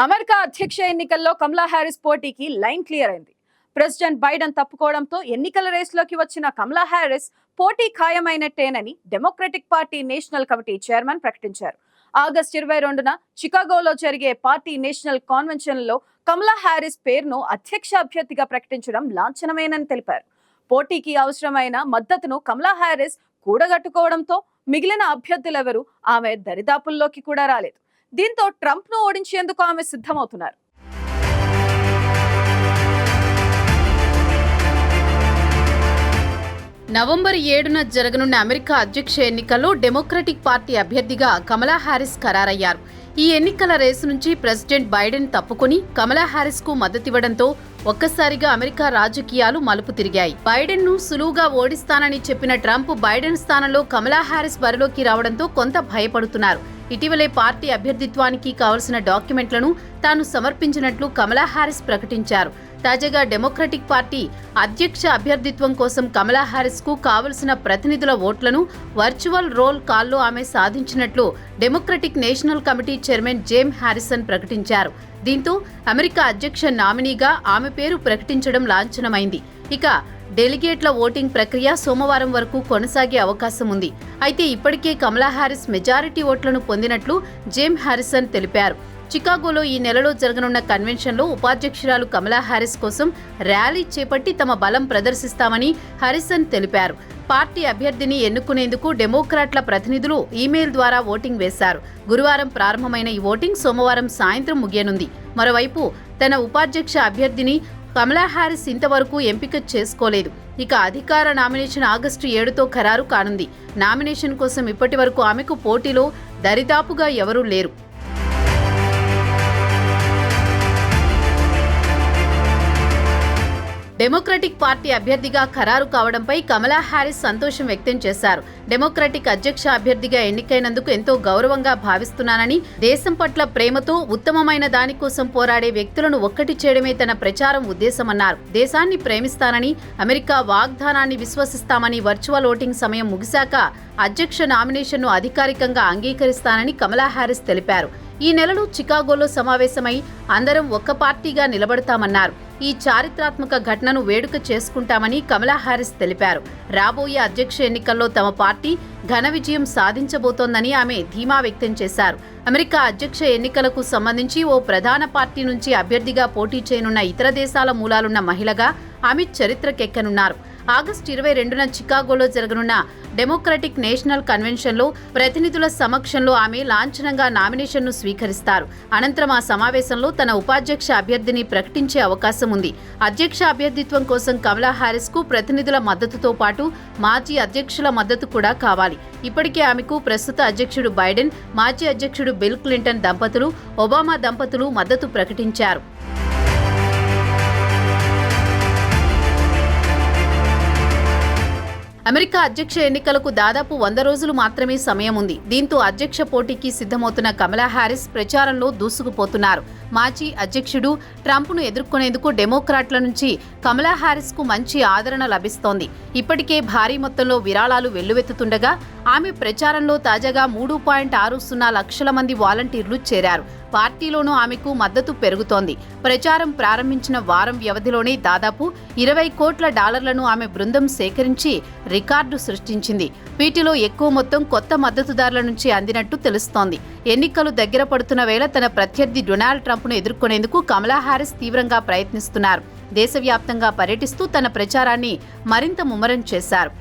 America అధ్యక్ష ఎన్నికల్లో Kamala Harris పోటీకి లైన్ క్లియర్ అయింది. ప్రెసిడెంట్ బైడెన్ తప్పుకోవడంతో ఎన్నికల రేసులోకి వచ్చిన కమలా హ్యారిస్ పోటీ ఖాయమైనట్టేనని Democratic party national committee chairman ప్రకటించారు. ఆగస్టు 22న చికాగోలో జరిగే పార్టీ నేషనల్ కాన్వెన్షన్ లో కమలా హ్యారిస్ పేరును అధ్యక్ష అభ్యర్థిగా ప్రకటించడం లాంఛనమేనని తెలిపారు. పోటీకి అవసరమైన మద్దతును కమలా హ్యారిస్ కూడగట్టుకోవడంతో మిగిలిన అభ్యర్థులెవరూ ఆమె దరిదాపుల్లోకి కూడా రాలేదు. దీంతో ట్రంప్ ను ఓడించేందుకు ఆమె సిద్ధమవుతున్నారు. నవంబర్ 7న జరగనున్న అమెరికా అధ్యక్ష ఎన్నికల్లో డెమోక్రటిక్ పార్టీ అభ్యర్థిగా కమలా హ్యారిస్ ఖరారయ్యారు. ఈ ఎన్నికల రేసు నుంచి ప్రెసిడెంట్ బైడెన్ తప్పుకుని కమలా హ్యారిస్ కు మద్దతివ్వడంతో ఒక్కసారిగా అమెరికా రాజకీయాలు మలుపు తిరిగాయి. బైడెన్ ను సులువుగా ఓడిస్తానని చెప్పిన ట్రంప్ బైడెన్ స్థానంలో కమలా హ్యారిస్ బరిలోకి రావడంతో కొంత భయపడుతున్నారు. ఇటీవలే పార్టీ అభ్యర్థిత్వానికి కావలసిన డాక్యుమెంట్లను తాను సమర్పించినట్లు కమలా హ్యారిస్ ప్రకటించారు. తాజాగా డెమోక్రటిక్ పార్టీ అధ్యక్ష అభ్యర్థిత్వం కోసం కమలా హ్యారిస్ కు కావలసిన ప్రతినిధుల ఓట్లను వర్చువల్ రోల్ కాల్లో ఆమె సాధించినట్లు democratic national committee chairman జేమ్ Harrison ప్రకటించారు. దీంతో అమెరికా అధ్యక్ష నామినీగా ఆమె పేరు ప్రకటించడం లాంఛనమైంది. ఇక డెలిగేట్ల ఓటింగ్ ప్రక్రియ సోమవారం వరకు కొనసాగే అవకాశం ఉంది. అయితే ఇప్పటికే కమలా హ్యారిస్ మెజారిటీ ఓట్లను పొందినట్లు జేమ్ హ్యారిసన్ తెలిపారు. చికాగోలో ఈ నెలలో జరగనున్న కన్వెన్షన్లో ఉపాధ్యక్షురాలు కమలా హ్యారిస్ కోసం ర్యాలీ చేపట్టి తమ బలం ప్రదర్శిస్తామని హ్యారిసన్ తెలిపారు. పార్టీ అభ్యర్థిని ఎన్నుకునేందుకు డెమోక్రాట్ల ప్రతినిధులు ఈమెయిల్ ద్వారా ఓటింగ్ వేశారు. గురువారం ప్రారంభమైన ఈ ఓటింగ్ సోమవారం సాయంత్రం ముగియనుంది. మరోవైపు తన ఉపాధ్యక్ష అభ్యర్థిని కమలా హ్యారిస్ ఇంతవరకు ఎంపిక చేసుకోలేదు. ఇక అధికార నామినేషన్ ఆగస్టు 7తో ఖరారు కానుంది. నామినేషన్ కోసం ఇప్పటి వరకు ఆమెకు పోటీలో దరిదాపుగా ఎవరూ లేరు. డెమోక్రటిక్ పార్టీ అభ్యర్థిగా ఖరారు కావడంపై కమలా హ్యారిస్ సంతోషం వ్యక్తం చేశారు. డెమోక్రటిక్ అధ్యక్ష అభ్యర్థిగా ఎన్నికైనందుకు ఎంతో గౌరవంగా భావిస్తున్నానని, దేశం పట్ల ప్రేమతో ఉత్తమమైన దానికోసం పోరాడే వ్యక్తులను ఒక్కటి చేయడమే తన ప్రచారం ఉద్దేశమన్నారు. దేశాన్ని ప్రేమిస్తానని, అమెరికా వాగ్దానాన్ని విశ్వసిస్తామని, వర్చువల్ ఓటింగ్ సమయం ముగిశాక అధ్యక్ష నామినేషన్ను అధికారికంగా అంగీకరిస్తానని కమలా హ్యారిస్ తెలిపారు. ఈ నెలలో చికాగోలో సమావేశమై అందరం ఒక్క పార్టీగా నిలబడతామన్నారు. ఈ చారిత్రాత్మక ఘటనను వేడుక చేసుకుంటామని కమలా హ్యారిస్ తెలిపారు. రాబోయే అధ్యక్ష ఎన్నికల్లో తమ పార్టీ ఘన విజయం సాధించబోతోందని ఆమె ధీమా వ్యక్తం చేశారు. అమెరికా అధ్యక్ష ఎన్నికలకు సంబంధించి ఓ ప్రధాన పార్టీ నుంచి అభ్యర్థిగా పోటీ చేయనున్న ఇతర దేశాల మూలాలున్న మహిళగా ఆమె చరిత్రకెక్కనున్నారు. ఆగస్టు 22న చికాగోలో జరగనున్న డెమోక్రటిక్ నేషనల్ కన్వెన్షన్లో ప్రతినిధుల సమక్షంలో ఆమె లాంఛనంగా నామినేషన్ను స్వీకరిస్తారు. అనంతరం ఆ సమావేశంలో తన ఉపాధ్యక్ష అభ్యర్థిని ప్రకటించే అవకాశం ఉంది. అధ్యక్ష అభ్యర్థిత్వం కోసం కమలా హ్యారిస్ కు ప్రతినిధుల మద్దతుతో పాటు మాజీ అధ్యక్షుల మద్దతు కూడా కావాలి. ఇప్పటికే ఆమెకు ప్రస్తుత అధ్యక్షుడు బైడెన్, మాజీ అధ్యక్షుడు బిల్ క్లింటన్ దంపతులు, ఒబామా దంపతులు మద్దతు ప్రకటించారు. అమెరికా అధ్యక్ష ఎన్నికలకు దాదాపు 100 రోజులు మాత్రమే సమయం ఉంది. దీంతో అధ్యక్ష పోటీకి సిద్ధమవుతున్న కమలా హ్యారిస్ ప్రచారంలో దూసుకుపోతున్నారు. మాజీ అధ్యక్షుడు ట్రంప్ను ఎదుర్కొనేందుకు డెమోక్రాట్ల నుంచి కమలా హ్యారిస్ కు మంచి ఆదరణ లభిస్తోంది. ఇప్పటికే భారీ మొత్తంలో విరాళాలు వెల్లువెత్తుతుండగా ఆమె ప్రచారంలో తాజాగా 3.60 లక్షల మంది వాలంటీర్లు చేరారు. పార్టీలోనూ ఆమెకు మద్దతు పెరుగుతోంది. ప్రచారం ప్రారంభించిన వారం వ్యవధిలోనే దాదాపు $20 కోట్ల ఆమె బృందం సేకరించి రికార్డు సృష్టించింది. వీటిలో ఎక్కువ మొత్తం కొత్త మద్దతుదారుల నుంచి అందినట్టు తెలుస్తోంది. ఎన్నికలు దగ్గర పడుతున్న వేళ తన ప్రత్యర్థి డొనాల్డ్ ట్రంప్ను ఎదుర్కొనేందుకు కమలా హ్యారిస్ తీవ్రంగా ప్రయత్నిస్తున్నారు. దేశవ్యాప్తంగా పర్యటిస్తూ తన ప్రచారాన్ని మరింత ముమ్మరం చేశారు.